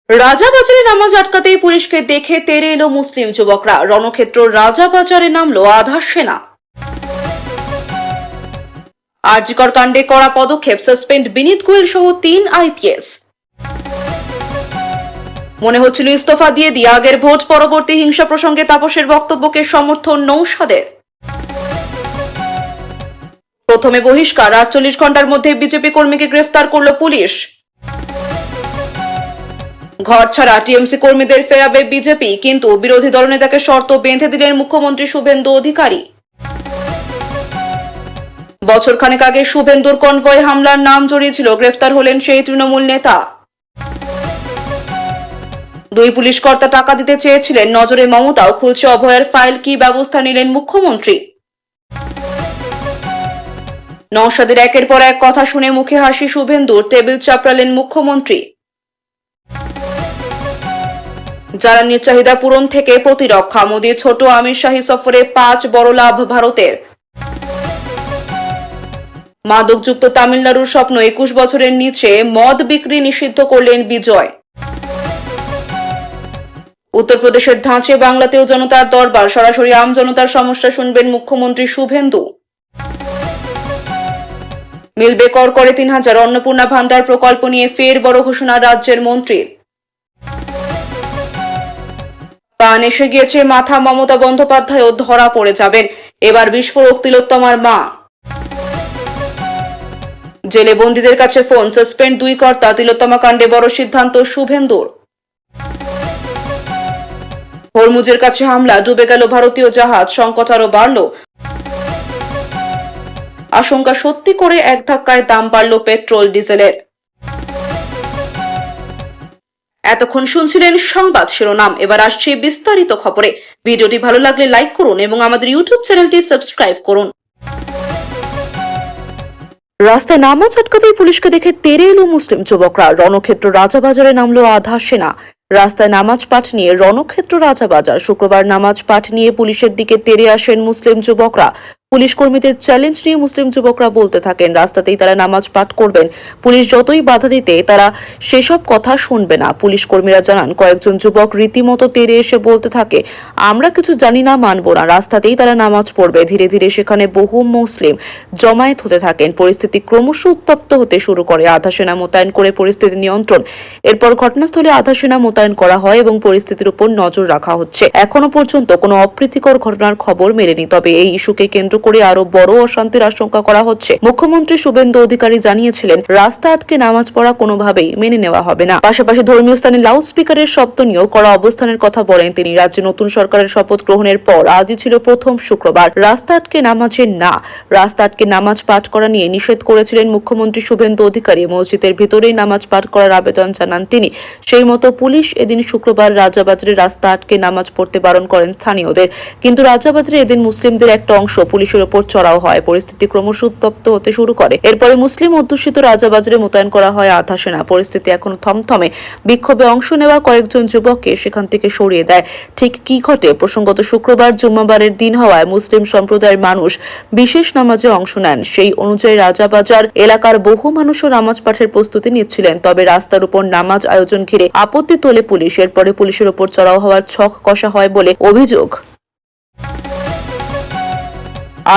রাজাবাজারে নামাজ আটকাতেই পুলিশকে দেখে তেড়ে এলো মুসলিম যুবকরা। রণক্ষেত্র রাজাবাজারে নামলো আধা সেনা। আরজিকর কাণ্ডে কড়া পদক্ষেপ, সাসপেন্ড বিনীত গোয়েল সহ 3 আইপিএস। মনে হচ্ছিল ইস্তফা দিয়ে আগের ভোট পরবর্তী হিংসা প্রসঙ্গে তাপসের বক্তব্যকে সমর্থন নৌশাদের। প্রথমে বহিষ্কার, 48 ঘন্টার মধ্যে বিজেপি কর্মীকে গ্রেফতার করল পুলিশ। ঘর ছাড়া টিএমসি কর্মীদের ফেরাবে বিজেপি, কিন্তু বিরোধী দলনেতাকে শর্ত বেঁধে দিলেন মুখ্যমন্ত্রী শুভেন্দু অধিকারী। বছর খানেক আগে শুভেন্দুর কনভয় হামলার নাম জড়িয়েছিল, গ্রেফতার হলেন সেই তৃণমূল নেতা। 2 পুলিশ কর্তা টাকা দিতে চেয়েছিলেন, নজরে মমতাও। খুলছে অভয়ের ফাইল, কি ব্যবস্থা নিলেন মুখ্যমন্ত্রী? নওশাদের একের পর এক কথা শুনে মুখে হাসি শুভেন্দুর, টেবিল চাপড়ালেন মুখ্যমন্ত্রী। জ্বালানির চাহিদা পূরণ থেকে প্রতিরক্ষা, মোদির ছোট আমির শাহী সফরে 5 বড় লাভ ভারতের। মাদকযুক্ত তামিলনাড়ুর স্বপ্ন, 21 বছরের নিচে মদ বিক্রি নিষিদ্ধ করলেন বিজয়। উত্তরপ্রদেশের ধাঁচে বাংলাতেও জনতার দরবার, সরাসরি আম জনতার সমস্যা শুনবেন মুখ্যমন্ত্রী শুভেন্দু। মিলবে করে 3000, অন্নপূর্ণা ভান্ডার প্রকল্প নিয়ে ফের বড় ঘোষণা রাজ্যের মন্ত্রীর। প্রাণ এসে গিয়েছে মাথা, মমতা বন্দ্যোপাধ্যায়ও ধরা পড়ে যাবেন। এবার বিস্ফোরক তিলোত্তমার মা। জেলে বন্দীদের কাছে ফোন, সাসপেন্ড 2 কর্তা, তিলোত্তমা কাণ্ডে বড় সিদ্ধান্ত শুভেন্দুর। হরমুজের কাছে হামলা, ডুবে গেল ভারতীয় জাহাজ, সংকট আরো বাড়ল। আশঙ্কা সত্যি করে এক ধাক্কায় দাম বাড়ল পেট্রোল ডিজেলের। এতক্ষণ শুনছিলেন সংবাদ শিরোনাম, এবার আসছে বিস্তারিত খবরে। ভিডিওটি ভালো লাগলে লাইক করুন এবং আমাদের ইউটিউব চ্যানেলটি সাবস্ক্রাইব করুন। রাস্তায় নামাজ আটকাতেই পুলিশকে দেখে তেড়ে এলো মুসলিম যুবকরা। রণক্ষেত্র রাজাবাজারে নামলো আধা সেনা। রাস্তায় নামাজ পাঠ নিয়ে রণক্ষেত্র রাজাবাজার। শুক্রবার নামাজ পাঠ নিয়ে পুলিশের দিকে তেড়ে আসেন মুসলিম যুবকরা। পুলিশ কর্মীদের চ্যালেঞ্জ নিয়ে মুসলিম যুবকরা বলতে থাকেন, রাস্তাতেই তারা নামাজ পাঠ করবেন, পুলিশ যতই বাধা দিতে তারা সেসব কথা শুনবে না। পুলিশ কর্মীরা জানান, কয়েকজন যুবক রীতিমতো তেড়ে এসে বলতে থাকে, আমরা কিছু জানি না, মানব না, রাস্তাতেই তারা নামাজ পড়বে। ধীরে ধীরে সেখানে বহু মুসলিম জমায়েত হতে থাকেন। পরিস্থিতি ক্রমশ উত্তপ্ত হতে শুরু করে। আধা সেনা মোতায়েন করে পরিস্থিতি নিয়ন্ত্রণ। এরপর ঘটনাস্থলে আধা সেনা মোতায়েন করা হয় এবং পরিস্থিতির উপর নজর রাখা হচ্ছে। এখনো পর্যন্ত কোনো অপ্রীতিকর ঘটনার খবর মেলেনি, তবে এই ইস্যুকে কেন্দ্র করে আরো বড় অশান্তির আশঙ্কা করা হচ্ছে। মুখ্যমন্ত্রী শুভেন্দু অধিকারী জানিয়েছিলেন, রাস্তা আটকে নামাজ পড়া কোনোভাবেই মেনে নেওয়া হবে না। পাশাপাশি ধর্মীয় স্থানে লাউড স্পিকারের শব্দ নিয়েও কড়া অবস্থানের কথা বলেন তিনি। রাজ্যে নতুন সরকারের শপথ গ্রহণের পর আজই ছিল প্রথম শুক্রবার। রাস্তা আটকে নামাজের না, রাস্তা আটকে নামাজ পাঠ করা নিয়ে নিষেধ করেছিলেন মুখ্যমন্ত্রী শুভেন্দু অধিকারী। মসজিদের ভিতরেই নামাজ পাঠ করার আবেদন জানান তিনি। সেই মতো পুলিশ এদিন শুক্রবার রাজাবাজারে রাস্তা আটকে নামাজ পড়তে বারণ করেন স্থানীয়দের, কিন্তু রাজাবাজারে এদিন মুসলিমদের একটা অংশ পুলিশের উপর চড়াও হয়। পরিস্থিতি ক্রমশ উত্তপ্ত হতে শুরু করে। এরপরে মুসলিম অধ্যুষিত রাজাবাজারে মোতায়েন করা হয় আধা সেনা। পরিস্থিতি এখনো থমথমে। বিক্ষোভে অংশ নেওয়া কয়েকজন যুবককে সেখান থেকে সরিয়ে দেয়। ঠিক কি ঘটে? প্রসঙ্গত শুক্রবার জুম্মাবারের দিন হওয়ায় মুসলিম সম্প্রদায়ের মানুষ বিশেষ নামাজে অংশ নেন। সেই অনুযায়ী রাজাবাজার এলাকার বহু মানুষও নামাজ পাঠের প্রস্তুতি নিচ্ছিলেন। তবে রাস্তার উপর নামাজ আয়োজন ঘিরে আপত্তি তোলে পুলিশ। এরপরে পুলিশের উপর চড়াও হওয়ার ছক কষা হয় বলে অভিযোগ।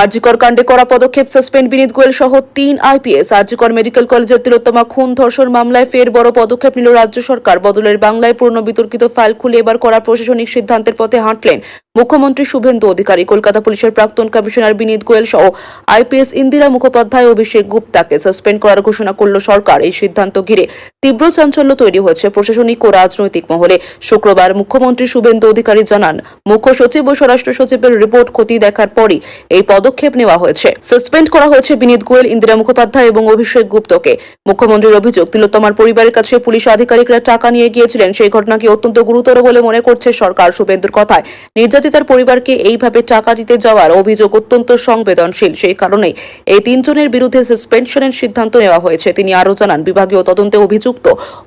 আরজিকর কাণ্ডে কড়া পদক্ষেপ, সাসপেন্ড বিনীত গোয়েল সহ 3 আইপিএস। আরজিকর মেডিকেল কলেজের তিলোত্তমা খুন ধর্ষণ মামলায় ফের বড় পদক্ষেপ নিল রাজ্য সরকার। বদলের বাংলায় পুরনো বিতর্কিত ফাইল খুলে এবার কড়া প্রশাসনিক সিদ্ধান্তের পথে হাঁটলেন মুখ্যমন্ত্রী শুভেন্দু অধিকারী। কলকাতা পুলিশের প্রাক্তন কমিশনার বিনীত গোয়েল সহ আইপিএস ইন্দিরা মুখোপাধ্যায়, অভিষেক গুপ্তাকে সাসপেন্ড করার ঘোষণা করল সরকার। এই সিদ্ধান্ত ঘিরে তীব্র চাঞ্চল্য তৈরি হয়েছে প্রশাসনিক ও রাজনৈতিক মহলে। শুক্রবার মুখ্যমন্ত্রী শুভেন্দু অধিকারী জানান, মুখ্য সচিব ও স্বরাষ্ট্র সচিবের রিপোর্ট খতিয়ে দেখার পরই এই পদক্ষেপ নেওয়া হয়েছে। সাসপেন্ড করা হয়েছে বিনীত গোয়েল, ইন্দিরা মুখোপাধ্যায় এবং অভিষেক গুপ্তকে। মুখ্যমন্ত্রীর অভিযোগ, তিলোত্তমার পরিবারের কাছে পুলিশ আধিকারিকরা টাকা নিয়ে গিয়েছিলেন। সেই ঘটনাকে অত্যন্ত গুরুতর বলে মনে করছে সরকার। শুভেন্দুর কথায়, নির্যাতিতার পরিবারকে এইভাবে টাকা দিতে যাওয়ার অভিযোগ অত্যন্ত সংবেদনশীল। সেই কারণেই এই 3 জনের বিরুদ্ধে সাসপেনশনের সিদ্ধান্ত নেওয়া হয়েছে। তিনি আরও জানান, বিভাগীয় তদন্তে অভিযুক্ত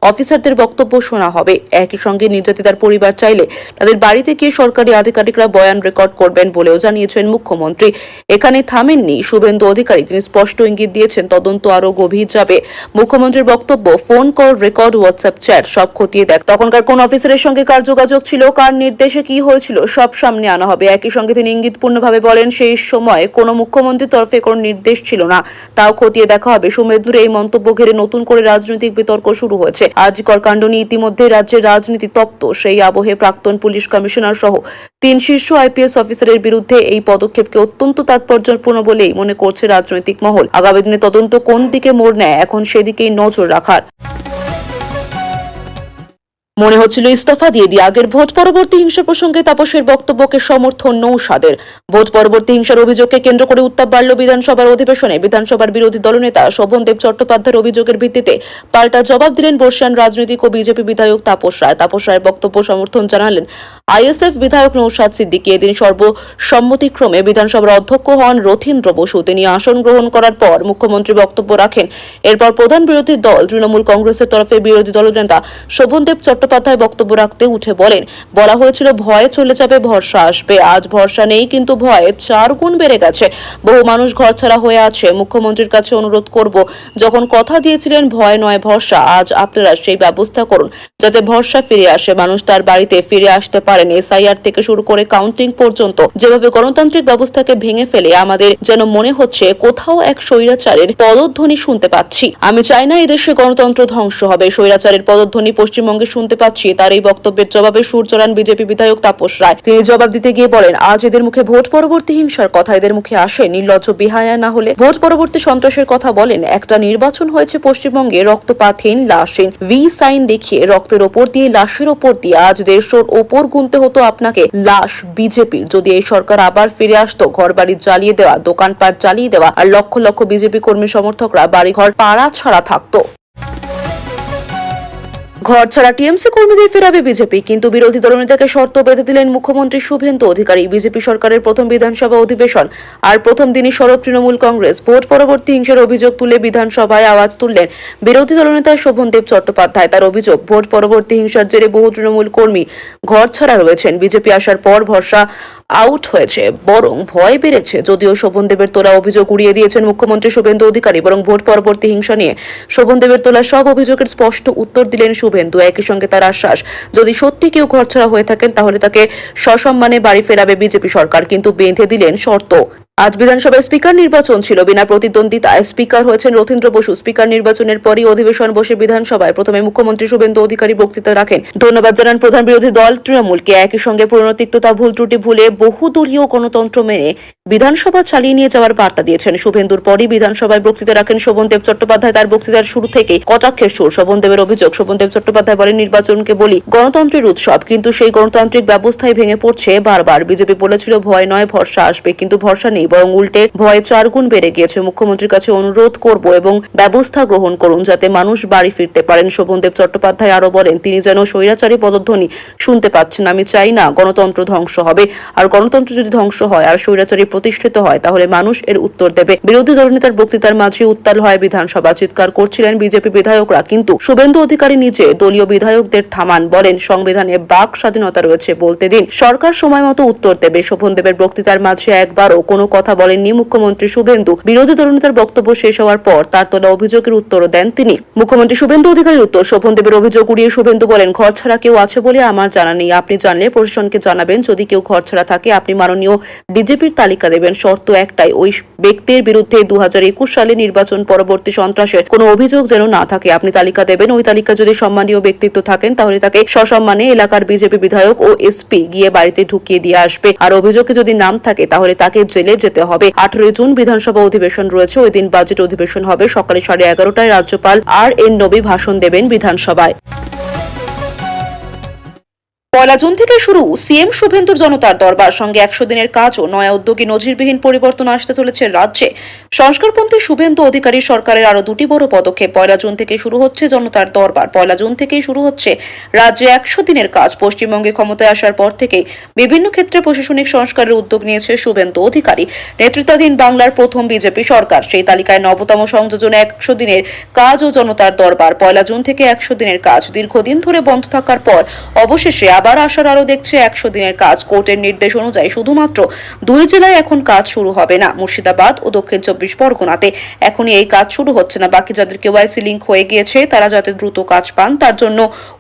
অফিসারদের বক্তব্য শোনা হবে। একই সঙ্গে নির্যাতিতার পরিবার চাইলে তাদের বাড়িতে গিয়ে সরকারি আধিকারিকরা বয়ান রেকর্ড করবেন বলেও জানিয়েছেন মুখ্যমন্ত্রী। এখানে থামেননি শুভেন্দু অধিকারী। তিনি স্পষ্ট ইঙ্গিত দিয়েছেন তদন্ত আরো গভীর যাবে। মুখ্যমন্ত্রীর বক্তব্য, phone call record, WhatsApp chat সব খতিয়ে দেখ। তখনকার কোন অফিসারের সঙ্গে কার যোগাযোগ ছিল, কার নির্দেশে কি হয়েছিল, সব সামনে আনা হবে। একই সঙ্গে তিনি ইঙ্গিতপূর্ণভাবে বলেন সেই সময় কোনো মুখ্যমন্ত্রীর তরফে কোনো নির্দেশ ছিল না, তাও খতিয়ে দেখা হবে। শুভেন্দুর এই মন্তব্য ঘিরে নতুন করে রাজনৈতিক বিতর্ক শুরু হয়েছে। আরজিকর কাণ্ড নিয়ে ইতিমধ্যে রাজ্যের রাজনীতি তপ্ত। সেই আবহে প্রাক্তন পুলিশ কমিশনার সহ 3 শীর্ষ আইপিএস অফিসারের বিরুদ্ধে এই পদক্ষেপকে অত্যন্ত তাৎপর্যপূর্ণ বলেই মনে করছে রাজনৈতিক মহল। আগামী দিনে তদন্ত কোন দিকে মোড় নেয়, এখন সেদিকেই নজর রাখার। মনে হচ্ছিল ইস্তফা দিয়ে আগের ভোট পরবর্তী হিংসা প্রসঙ্গে তাপসের বক্তব্যকে সমর্থন নৌসাদের। ভোট পরবর্তী হিংসার অভিযোগকে কেন্দ্র করে উত্তাপ বাড়ল বিধানসভার অধিবেশনে। বিধানসভার বিরোধী দলনেতা শোভনদেব চট্টোপাধ্যায়ের অভিযোগের ভিত্তিতে পাল্টা জবাব দিলেন বর্ষিয়ান রাজনৈতিক ও বিজেপি বিধায়ক তাপস রায়। তাপস রায়ের বক্তব্য সমর্থন জানালেন আইএসএফ বিধায়ক নৌসাদ সিদ্দিকী। এদিন সর্বসম্মতিক্রমে বিধানসভার অধ্যক্ষ হন রথীন্দ্র বসু। তিনি আসন গ্রহণ করার পর মুখ্যমন্ত্রী বক্তব্য রাখেন। এরপর প্রধান বিরোধী দল তৃণমূল কংগ্রেসের তরফে বিরোধী দলনেতা শোভনদেব চট্টোপাধ্যায় বক্তব্য রাখতে উঠে বলা হয়েছিল ভয়ে চলে যাবে, ভরসা আসবে। আজ ভরসা নেই, কিন্তু ভয়ে 4 গুণ বেড়ে গেছে। বহু মানুষ ঘরছাড়া হয়ে আছে। মুখ্যমন্ত্রীর কাছে অনুরোধ করব, যখন কথা দিয়েছিলেন ভয় নয় ভরসা, আজ আপনারা সেই ব্যবস্থা করুন যাতে ভরসা ফিরে আসে, মানুষ তার বাড়িতে ফিরে আসতে পারেন। এসআইআর থেকে শুরু করে কাউন্টিং পর্যন্ত যেভাবে গণতান্ত্রিক ব্যবস্থাকে ভেঙে ফেলে আমাদের যেন মনে হচ্ছে কোথাও এক স্বৈরাচারের পদধ্বনি শুনতে পাচ্ছি। আমি চাই না এদেশে গণতন্ত্র ধ্বংস হবে। স্বৈরাচারের পদধ্বনি পশ্চিমবঙ্গে শুনতে পাচ্ছি। তার এই বক্তব্যের জবাবে সুর চড়ান বিজেপি বিধায়ক তাপস রায়। তিনি জবাব দিতে গিয়ে বলেন, আজ এদের মুখে ভোট পরবর্তী হিংসার কথা এদের মুখে আসে, নির্লজ্জ বিহায়া না হলে ভোট পরবর্তী সন্ত্রাসের কথা বলেন। একটা নির্বাচন হয়েছে পশ্চিমবঙ্গে রক্তপাতহীন, লাশহীন, ভি সাইন দেখিয়ে রক্তের ওপর দিয়ে, লাশের ওপর দিয়ে আজ 150-র ওপর গুনতে হতো আপনাকে লাশ বিজেপির। যদি এই সরকার আবার ফিরে আসতো, ঘরবাড়ি জ্বালিয়ে দেওয়া, দোকানপাট জ্বালিয়ে দেওয়া আর লক্ষ লক্ষ বিজেপি কর্মী সমর্থকরা বাড়িঘর পাড়া ছাড়া থাকতো। ঘর ছাড়া টিএমসি কর্মীদের ফেরাবে বিজেপি, কিন্তু বিরোধী দলনেতাকে শর্ত বেঁধে দিলেন মুখ্যমন্ত্রী শুভেন্দু অধিকারী। বিজেপি সরকারের প্রথম বিধানসভা অধিবেশন আর প্রথম দিনই সরব তৃণমূল কংগ্রেস। ভোট পরবর্তী হিংসার অভিযোগ তুলে বিধানসভায় আওয়াজ তুললেন বিরোধী দলনেতা শোভনদেব চট্টোপাধ্যায়। তার অভিযোগ, ভোট পরবর্তী হিংসার জেরে বহু তৃণমূল কর্মী ঘর ছাড়া রয়েছেন। বিজেপি আসার পর ভরসা আউট হয়েছে, বরং ভয় বেড়েছে। যদিও শোভনদেবের তোলা অভিযোগ উড়িয়ে দিয়েছেন মুখ্যমন্ত্রী শুভেন্দু অধিকারী, বরং ভোট পরবর্তী হিংসা নিয়ে শোভনদেবের তোলা সব অভিযোগের স্পষ্ট উত্তর দিলেন শুভেন্দু। একই সঙ্গে তার আশ্বাস, যদি সত্যি কেউ ঘরছাড়া হয়ে থাকেন তাহলে তাকে সসম্মানে বাড়ি ফেরাবে বিজেপি সরকার, কিন্তু বেঁধে দিলেন শর্ত। আজ বিধানসভায় স্পিকার নির্বাচন ছিল। বিনা প্রতিদ্বন্দ্বিতায় স্পিকার হয়েছেন রথীন্দ্র বসু। স্পিকার নির্বাচনের পরই অধিবেশন বসে বিধানসভায়। প্রথমে মুখ্যমন্ত্রী শুভেন্দু অধিকারী বক্তৃতা রাখেন। ধন্যবাদ জানান প্রধান বিরোধী দল তৃণমূলকে। একই সঙ্গে পুরনো তিক্ততা, ভুল ত্রুটি ভুলে বহুদলীয় গণতন্ত্র মেনে বিধানসভা চালিয়ে নিয়ে যাওয়ার বার্তা দিয়েছেন। শুভেন্দুর পরই বিধানসভায় বক্তৃতা রাখেন শোভনদেব চট্টোপাধ্যায়। তার বক্তৃতার শুরু থেকেই কটাক্ষের সুর। শোভনদেবের অভিযোগ, শোভনদেব চট্টোপাধ্যায় বলেন, নির্বাচনকে বলি গণতন্ত্রের উৎসব, কিন্তু সেই গণতান্ত্রিক ব্যবস্থায় ভেঙে পড়ছে বারবার। বিজেপি বলেছিল ভয় নয় ভরসা আসবে, কিন্তু ভরসা নেই, বরং উল্টে ভয়ে 4 গুণ বেড়ে গিয়েছে। মুখ্যমন্ত্রীর কাছে অনুরোধ করব এবং ব্যবস্থা গ্রহণ করুন যাতে মানুষ বাড়ি ফিরতে পারেন। শোভনদেব চট্টোপাধ্যায় আরো বলেন, তিনি যেন স্বৈরাচারী পদধ্বনি শুনতে পাচ্ছেন। আমি চাই না গণতন্ত্র ধ্বংস হবে, আর গণতন্ত্র যদি ধ্বংস হয় আর স্বৈরাচারী প্রতিষ্ঠিত হয় তাহলে মানুষ এর উত্তর দেবে। বিরোধী দলনেতার বক্তৃতার মাঝে উত্তাল হয় বিধানসভা। চিৎকার করছিলেন বিজেপি বিধায়করা, কিন্তু শুভেন্দু অধিকারী নিজে দলীয় বিধায়কদের থামান। বলেন, সংবিধানে বাক স্বাধীনতা রয়েছে, বলতে দিন, সরকার সময় মতো উত্তর দেবে। শোভনদেবের বক্তৃতার মাঝে একবারও কোনো কথা বলেননি মুখ্যমন্ত্রী শুভেন্দু। বিরোধী দলনেতার বক্তব্য শেষ হওয়ার পর তার তোলা অভিযোগের উত্তরও দেন তিনি। মুখ্যমন্ত্রী শুভেন্দু অধিকারীর উত্তর, শোভনদেবের অভিযোগ উড়িয়ে শুভেন্দু বলেন, ঘর ছাড়া কেউ আছে বলে আমার জানা নেই। আপনি জানলে প্রশাসনকে জানাবেন। যদি কেউ ঘর ছাড়া থাকে আপনি মাননীয় ডিজিপির তালিকা দেবেন। শর্ত একটাই, ওই ব্যক্তির বিরুদ্ধে 2021 সালে নির্বাচন পরবর্তী সন্ত্রাসের কোনো অভিযোগ যেন না থাকে। আপনি তালিকা দেবেন। ওই তালিকা যদি সম্মানীয় ব্যক্তিত্ব থাকেন তাহলে তাকে সসম্মানে এলাকার বিজেপি বিধায়ক ও এসপি গিয়ে বাড়িতে ঢুকিয়ে দিয়ে আসবে। আর অভিযোগে যদি নাম থাকে তাহলে তাকে জেলে যেতে হবে। 18 জুন বিধানসভা অধিবেশন রয়েছে। ওই দিন বাজেট অধিবেশন হবে। সকালে 11:30টায় রাজ্যপাল RN নবী ভাষণ দেবেন বিধানসভায়। 1 জুন থেকে শুরু সিএম শুভেন্দুর জনতার দরবার। সঙ্গে 100 দিনের কাজ ও নয়া উদ্যোগী নজিরবিহীন পরিবর্তন আসতে চলেছে রাজ্যে। সংস্কারপন্থী শুভেন্দু অধিকারী সরকারের আরো 2টি বড় পদক্ষেপ। 1 জুন থেকে শুরু হচ্ছে জনতার দরবার। 1 জুন থেকেই শুরু হচ্ছে রাজ্যে 100 দিনের কাজ। পশ্চিমবঙ্গে ক্ষমতায় আসার পর থেকেই বিভিন্ন ক্ষেত্রে প্রশাসনিক সংস্কারের উদ্যোগ নিয়েছে শুভেন্দু অধিকারী নেতৃত্বাধীন বাংলার প্রথম বিজেপি সরকার। সেই তালিকায় নবতম সংযোজন 100 দিনের কাজ ও জনতার দরবার। 1 জুন থেকে 100 দিনের কাজ। দীর্ঘদিন ধরে বন্ধ থাকার পর অবশেষে আবার আশার আলো দেখছে 100 দিনের কাজ। কোর্টের নির্দেশ অনুযায়ী শুধুমাত্র 2 জেলায় এখন কাজ শুরু হবে না, মুর্শিদাবাদ ও দক্ষিণ 24 পরগনাতে এখনই এই কাজ শুরু হচ্ছে না। বাকি যাদের কেওয়াইসি লিংক হয়ে গিয়েছে তারা যাতে দ্রুত কাজ পান তার জন্য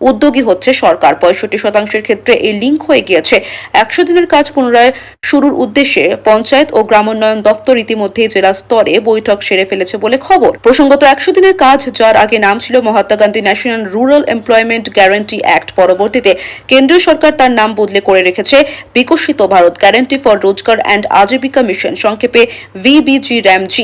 উদ্যোগী হচ্ছে সরকার। 65% ক্ষেত্রে এই লিংক হয়ে গিয়েছে। 100 দিনের কাজ পুনরায় শুরুর উদ্দেশ্যে পঞ্চায়েত ও গ্রামোন্নয়ন দপ্তর ইতিমধ্যে জেলা স্তরে বৈঠক সেরে ফেলেছে বলে খবর। প্রসঙ্গত 100 দিনের কাজ, যার আগে নাম ছিল Mahatma Gandhi national rural employment guarantee act, পরবর্তীতে কেন্দ্রীয় সরকার তার নাম বদলে করে রেখেছে বিকশিত ভারত গ্যারান্টি ফর রোজগার অ্যান্ড আজীবিকা মিশন, সংক্ষেপে VBGRAMG।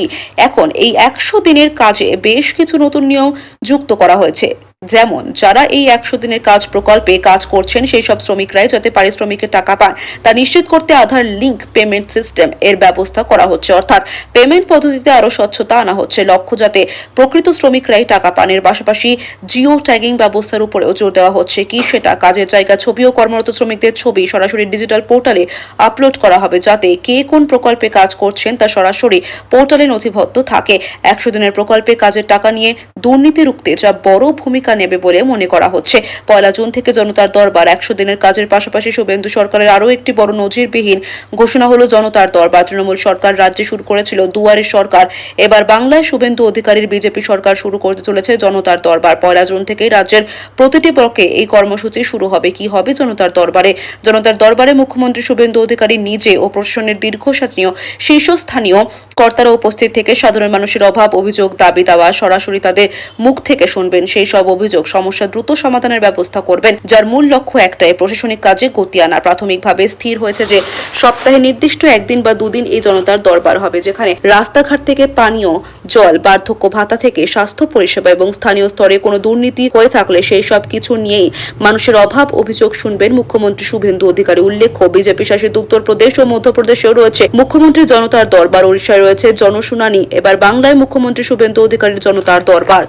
এখন এই 100 দিনের কাজে বেশ কিছু নতুন নিয়ম যুক্ত করা হয়েছে, যেমন যারা এই 100 দিনের কাজ প্রকল্পে কাজ করছেন সেই সব শ্রমিকরাই যাতে পারিশ্রমিকের টাকা পান তা নিশ্চিত করতে আধার লিংক পেমেন্ট সিস্টেম এর ব্যবস্থা করা হচ্ছে, অর্থাৎ পেমেন্ট পদ্ধতিতে আরো স্বচ্ছতা আনা হচ্ছে। লক্ষ্য যাতে প্রকৃত শ্রমিকরাই টাকা পান। এর পাশাপাশি জিও ট্যাগিং ব্যবস্থার উপরেও জোর দেওয়া হচ্ছে। কি সেটা, কাজের জায়গা ছবি ও কর্মরত শ্রমিকদের ছবি সরাসরি ডিজিটাল পোর্টালে আপলোড করা হবে, যাতে কে কোন প্রকল্পে কাজ করছেন তা সরাসরি পোর্টালে নথিবদ্ধ থাকে। 100 দিনের প্রকল্পে কাজের টাকা নিয়ে দুর্নীতি রুখতে যা বড় ভূমিকা নেবে বলে মনে করা হচ্ছে। 1 জুন থেকে জনতার দরবার। 100 দিনের কাজের পাশাপাশি শুভেন্দু সরকারের আরও একটি বড় নজিরবিহীন ঘোষণা হলো জনতার দরবার। তৃণমূল সরকার রাজ্যে শুরু করেছিল দুয়ারে সরকার, এবার বাংলায় শুভেন্দু অধিকারীর বিজেপি সরকার শুরু করতে চলেছে জনতার দরবার। 1 জুন থেকেই রাজ্যের প্রতিটি ব্লকে এই কর্মসূচি শুরু হবে। কি হবে জনতার দরবারে? জনতার দরবারে মুখ্যমন্ত্রী শুভেন্দু অধিকারী নিজে ও প্রশাসনের দীর্ঘস্থানীয় শীর্ষস্থানীয় কর্তারা উপস্থিত থেকে সাধারণ মানুষের অভাব, অভিযোগ, দাবি দাওয়া সরাসরি তাদের মুখ থেকে শুনবেন। সেই সব অভিযোগ, সমস্যা দ্রুত সমাধানের ব্যবস্থা করবেন, যার মূল লক্ষ্য একটাই, প্রশাসনিক কাজে গতি আনা। প্রাথমিকভাবে স্থির হয়েছে যে সপ্তাহে নির্দিষ্ট 1 দিন বা 2 দিন এই জনতার দরবার হবে, যেখানে রাস্তাঘাট থেকে পানীয় জল, বার্ধক্য ভাতা থেকে স্বাস্থ্য পরিষেবা এবং স্থানীয় স্তরে কোনো দুর্নীতি হয়ে থাকলে সেই সব কিছু নিয়েই মানুষের অভাব অভিযোগ শুনবেন মুখ্যমন্ত্রী শুভেন্দু অধিকারী। উল্লেখ্য, বিজেপি শাসিত উত্তরপ্রদেশ ও মধ্যপ্রদেশেও রয়েছে মুখ্যমন্ত্রী জনতার দরবার, ওড়িশায় রয়েছে জনশুনানি, এবার বাংলায় মুখ্যমন্ত্রী শুভেন্দু অধিকারীর জনতার দরবার।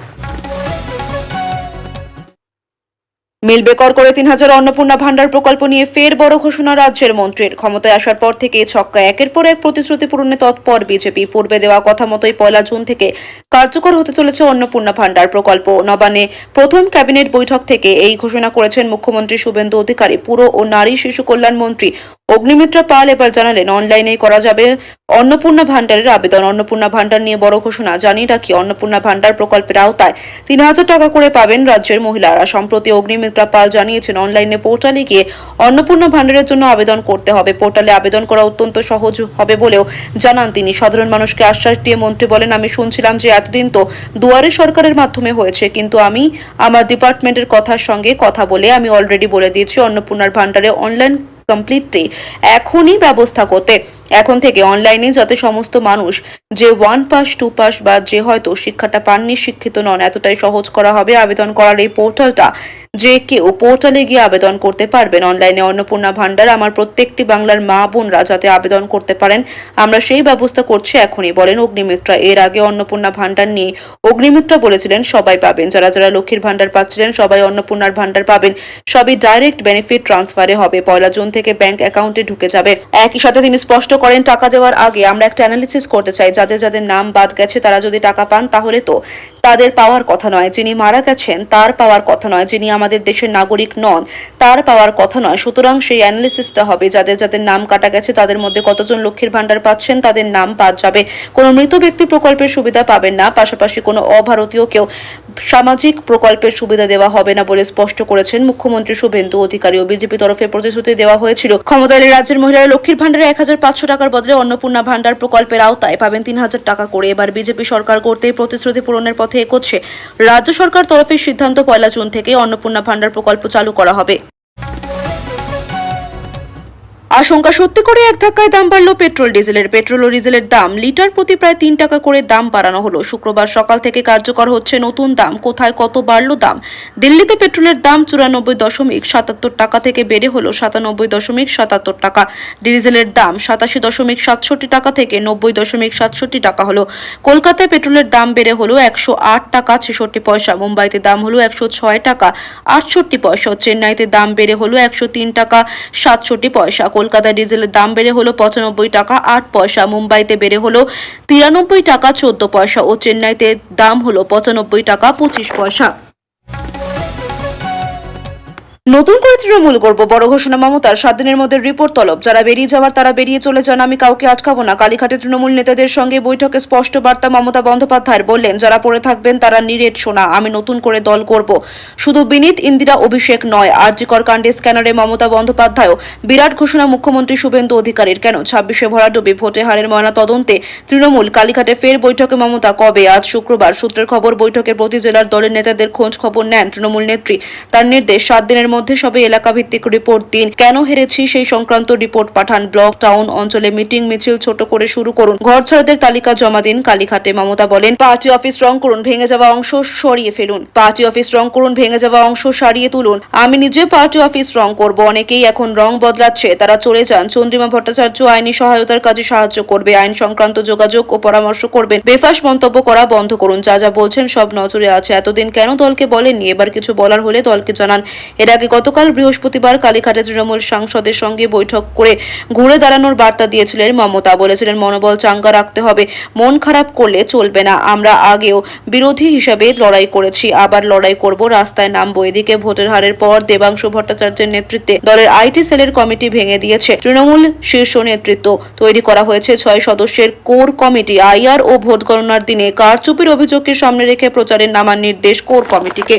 মিলবে কর করে 3000 অন্নপূর্ণা ভান্ডার প্রকল্প নিয়ে ফের বড় ঘোষণা রাজ্যের মন্ত্রীর। ক্ষমতায় আসার পর থেকে ছক্কা একের পর এক প্রতিশ্রুতি পূরণে তৎপর বিজেপি। পূর্বে দেওয়া কথা মতোই 1 জুন থেকে কার্যকর হতে চলেছে অন্নপূর্ণা ভান্ডার প্রকল্প। নবান্নে প্রথম ক্যাবিনেট বৈঠক থেকে এই ঘোষণা করেছেন মুখ্যমন্ত্রী শুভেন্দু অধিকারী। পুর ও নারী শিশু কল্যাণ মন্ত্রী অগ্নিমিত্রা পাল এবার জানালেন অনলাইনেই করা যাবে অন্নপূর্ণা ভান্ডারের আবেদন। অন্নপূর্ণা ভান্ডার নিয়ে বড় ঘোষণা। জানিয়ে রাখি, অন্নপূর্ণা ভান্ডার প্রকল্পের আওতায় 3000 টাকা করে পাবেন রাজ্যের মহিলারা। সম্প্রতি অগ্নিমিত্রা পাল জানিয়েছেন অনলাইনে পোর্টালে গিয়ে অন্নপূর্ণা ভান্ডারের জন্য আবেদন করতে হবে। পোর্টালে আবেদন করা অত্যন্ত সহজ হবে বলেও জানান তিনি। সাধারণ মানুষকে আশ্বাস দিয়ে মন্ত্রী বলেন, আমি শুনছিলাম যে এতদিন তো দুয়ারে সরকারের মাধ্যমে হয়েছে, কিন্তু আমি আমার ডিপার্টমেন্টের কথার সঙ্গে কথা বলে আমি অলরেডি বলে দিয়েছি অন্নপূর্ণার ভান্ডারে অনলাইন কমপ্লিটলি এখনই ব্যবস্থা করতে। এখন থেকে অনলাইনে যাতে সমস্ত মানুষ যে 1 পাস 2 পাস বা যে হয়তো শিক্ষাটা পাননি, শিক্ষিত নন, এতটাই সহজ করা হবে আবেদন করার এই পোর্টালটা, যে কেউ পোর্টালে গিয়ে আবেদন করতে পারবেন। অনলাইনে অন্নপূর্ণা ভান্ডার আমার প্রত্যেকটি বাংলার মা বোনরা যাতে আবেদন করতে পারেন, আমরা সেই ব্যবস্থা করছি এখনই, বলেন অগ্নিমিত্রা। এর আগে অন্নপূর্ণা ভান্ডার নিয়ে অগ্নিমিত্রা বলেছিলেন সবাই পাবেন, যারা যারা লক্ষ্মীর ভান্ডার পাচ্ছিলেন সবাই অন্নপূর্ণার ভান্ডার পাবেন। সবই ডাইরেক্ট বেনিফিট ট্রান্সফারে হবে, 1 জুন থেকে ব্যাংক অ্যাকাউন্টে ঢুকে যাবে। একই সাথে তিনি স্পষ্ট করেন, টাকা দেওয়ার আগে আমরা একটা অ্যানালিসিস করতে চাই, যাদের যাদের নাম বাদ গেছে তারা যদি টাকা পান তাহলে তো তাদের পাওয়ার কথা নয়, যিনি মারা গেছেন তার পাওয়ার কথা নয়, যিনি আমাদের দেশের নাগরিক নন তার পাওয়ার কথা নয়। সুতরাং সেই অ্যানালিসিসটা হবে, যাদের যাদের নাম কাটা গেছে তাদের মধ্যে কতজন লক্ষ্মীর ভান্ডার পাচ্ছেন তাদের নাম বাদ যাবে। কোনো মৃত ব্যক্তি প্রকল্পের সুবিধা পাবেন না, পাশাপাশি কোনো অভারতীয় কেউ সামাজিক প্রকল্পের সুবিধা দেওয়া হবে না বলে স্পষ্ট করেছেন মুখ্যমন্ত্রী শুভেন্দু অধিকারী। ও বিজেপি তরফে প্রতিশ্রুতি দেওয়া হয়েছিল, ক্ষমতায় এলে রাজ্যের মহিলারা লক্ষ্মীর ভান্ডারে 1500 টাকার বদলে অন্নপূর্ণা ভান্ডার প্রকল্পের আওতায় পাবেন 3000 টাকা করে। এবার বিজেপি সরকার করতেই প্রতিশ্রুতি পূরণের পথে এগোচ্ছে। রাজ্য সরকার তরফে সিদ্ধান্ত 1 জুন থেকে অন্নপূর্ণা ভান্ডার প্রকল্প চালু করা হবে। আশঙ্কা সত্যি করে এক ধাক্কায় দাম বাড়ল পেট্রোল ও ডিজেলের দাম লিটার প্রতি প্রায় 3 টাকা করে দাম বাড়ানো হলো। শুক্রবার সকাল থেকে কার্যকর হচ্ছে নতুন দাম। কোথায় কত বাড়লো দাম? দিল্লিতে পেট্রোলের দাম 94.77 টাকা থেকে বেড়ে হলো 97.77 টাকা। ডিজেলের দাম 87.67 টাকা থেকে 90.67 টাকা হলো। কলকাতায় পেট্রোলের দাম বেড়ে হলো 108 টাকা 66 পয়সা। মুম্বাইতে দাম হলো 106 টাকা 68 পয়সা। চেন্নাইতে দাম বেড়ে হলো 103 টাকা 67 পয়সা। কলকাতায় ডিজেলের দাম বেড়ে হলো 95 টাকা 8 পয়সা। মুম্বাইতে বেড়ে হলো 93 টাকা 14 পয়সা ও চেন্নাইতে দাম হলো 95 টাকা 25 পয়সা। নতুন করে তৃণমূল করব, বড় ঘোষণা মমতার। 7 দিনের মধ্যে রিপোর্ট তলব। যারা বেরিয়ে যাওয়ার তারা বেরিয়ে চলে যান, আমি কাউকে আটকাবো না। কালীঘাটে তৃণমূল নেতাদের সঙ্গে বৈঠকে স্পষ্ট বার্তা মমতা বন্দ্যোপাধ্যায়ের। বললেন, যারা পড়ে থাকবেন তারা নিরেট সোনা। আমি নতুন করে দল করব। শুধু বিনীত ইন্দিরা অভিষেক নয়, আরজিকর কাণ্ডে স্ক্যানারে মমতা বন্দ্যোপাধ্যায়ও। বিরাট ঘোষণা মুখ্যমন্ত্রী শুভেন্দু অধিকারীর। কেন 26-এ ভরাডুবি ভোটে হারের ময়না তদন্তে তৃণমূল। কালীঘাটে ফের বৈঠকে মমতা। কবে? আজ শুক্রবার। সূত্রের খবর, বৈঠকে প্রতি জেলার দলের নেতাদের খোঁজ খবর নেন তৃণমূল নেত্রী। তার নির্দেশ, 7 দিনের মধ্যে সবে এলাকা ভিত্তিক রিপোর্ট দিন। কেন হেরেছি সেই সংক্রান্ত রিপোর্ট পাঠান। ব্লক, টাউন অঞ্চলে মিটিং মিছিল ছোট করে শুরু করুন। ঘর ছাড়াদের তালিকা জমা দিন। কালীঘাটে মমতা বলেন, পার্টি অফিস রং করুন, ভেঙে যাওয়া অংশ সরিয়ে ফেলুন। পার্টি অফিস রং করুন, ভেঙে যাওয়া অংশ সারিয়ে তুলুন। আমি নিজে পার্টি অফিস রং করব। অনেকেই এখন রং বদলাচ্ছে, তারা চলে যান। চন্দ্রিমা ভট্টাচার্য আইনি সহায়তার কাজে সাহায্য করবে। আইন সংক্রান্ত যোগাযোগ ও পরামর্শ করবেন। বেফাস মন্তব্য করা বন্ধ করুন। যা যা বলছেন সব নজরে আছে। এতদিন কেন দলকে বলেননি? এবার কিছু বলার হলে দলকে জানান। এর আগে গতকাল বৃহস্পতিবার কালীঘাটে তৃণমূল সাংসদের সঙ্গে বৈঠক করে ঘুরে দাঁড়ানোর বার্তা দিয়েছিলেন মমতা। বলেছিলেন, মনোবল চাঙ্গা রাখতে হবে, মন খারাপ করলে চলবে না। আমরা আগেও বিরোধী হিসাবে লড়াই করেছি, আবার লড়াই করব, রাস্তায় নামবো। এদিকে ভোটের হারের পর দেবাংশু ভট্টাচার্যের নেতৃত্বে দলের আইটি সেলের কমিটি ভেঙে দিয়েছে তৃণমূল শীর্ষ নেতৃত্ব। তৈরি করা হয়েছে 6 সদস্যের কোর কমিটি। আইআর ও ভোট গণনার দিনে কারচুপির অভিযোগকে সামনে রেখে প্রচারে নামার নির্দেশ কোর কমিটিকে।